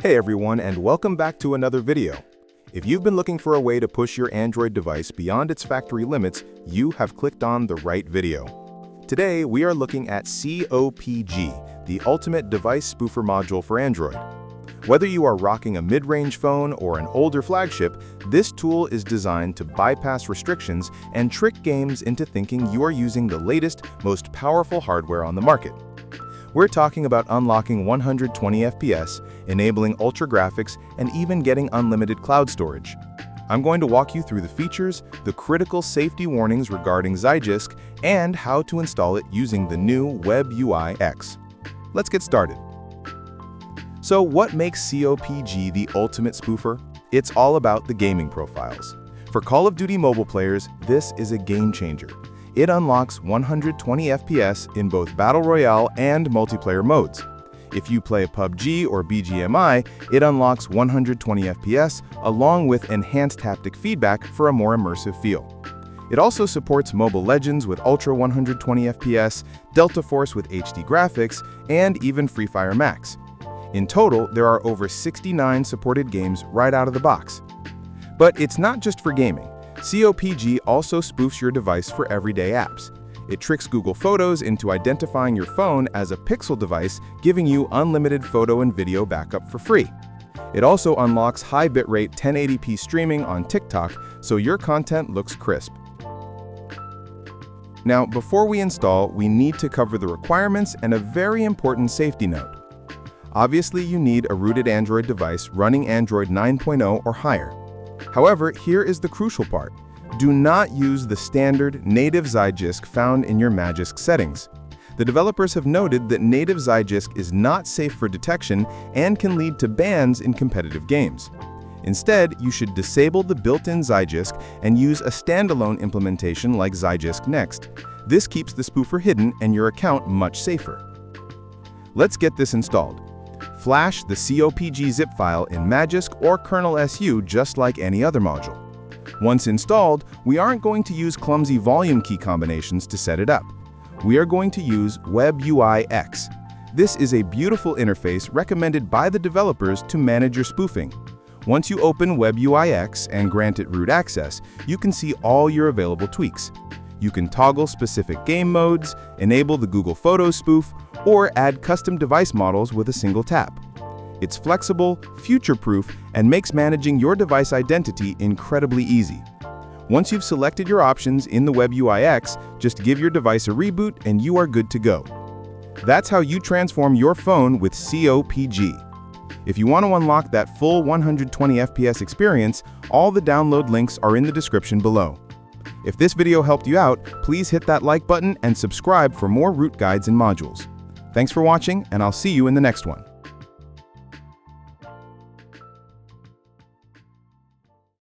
Hey everyone, and welcome back to another video. If you've been looking for a way to push your Android device beyond its factory limits, you have clicked on the right video. Today, we are looking at COPG, the ultimate device spoofer module for Android. Whether you are rocking a mid-range phone or an older flagship, this tool is designed to bypass restrictions and trick games into thinking you are using the latest, most powerful hardware on the market. We're talking about unlocking 120 FPS, enabling ultra graphics, and even getting unlimited cloud storage. I'm going to walk you through the features, the critical safety warnings regarding Zygisk, and how to install it using the new Web UI X. Let's get started. So what makes COPG the ultimate spoofer? It's all about the gaming profiles. For Call of Duty Mobile players, this is a game changer. It unlocks 120 FPS in both Battle Royale and multiplayer modes. If you play PUBG or BGMI, it unlocks 120 FPS along with enhanced haptic feedback for a more immersive feel. It also supports Mobile Legends with Ultra 120 FPS, Delta Force with HD graphics, and even Free Fire Max. In total, there are over 69 supported games right out of the box. But it's not just for gaming. COPG also spoofs your device for everyday apps. It tricks Google Photos into identifying your phone as a Pixel device, giving you unlimited photo and video backup for free. It also unlocks high bitrate 1080p streaming on TikTok, so your content looks crisp. Now, before we install, we need to cover the requirements and a very important safety note. Obviously, you need a rooted Android device running Android 9.0 or higher. However, here is the crucial part. Do not use the standard native Zygisk found in your Magisk settings. The developers have noted that native Zygisk is not safe for detection and can lead to bans in competitive games. Instead, you should disable the built-in Zygisk and use a standalone implementation like Zygisk Next. This keeps the spoofer hidden and your account much safer. Let's get this installed. Flash the COPG zip file in Magisk or KernelSU just like any other module. Once installed, we aren't going to use clumsy volume key combinations to set it up. We are going to use Web UI X. This is a beautiful interface recommended by the developers to manage your spoofing. Once you open Web UI X and grant it root access, you can see all your available tweaks. You can toggle specific game modes, enable the Google Photos spoof, or add custom device models with a single tap. It's flexible, future-proof, and makes managing your device identity incredibly easy. Once you've selected your options in the Web UI X, just give your device a reboot and you are good to go. That's how you transform your phone with COPG. If you want to unlock that full 120 FPS experience, all the download links are in the description below. If this video helped you out, please hit that like button and subscribe for more root guides and modules. Thanks for watching, and I'll see you in the next one.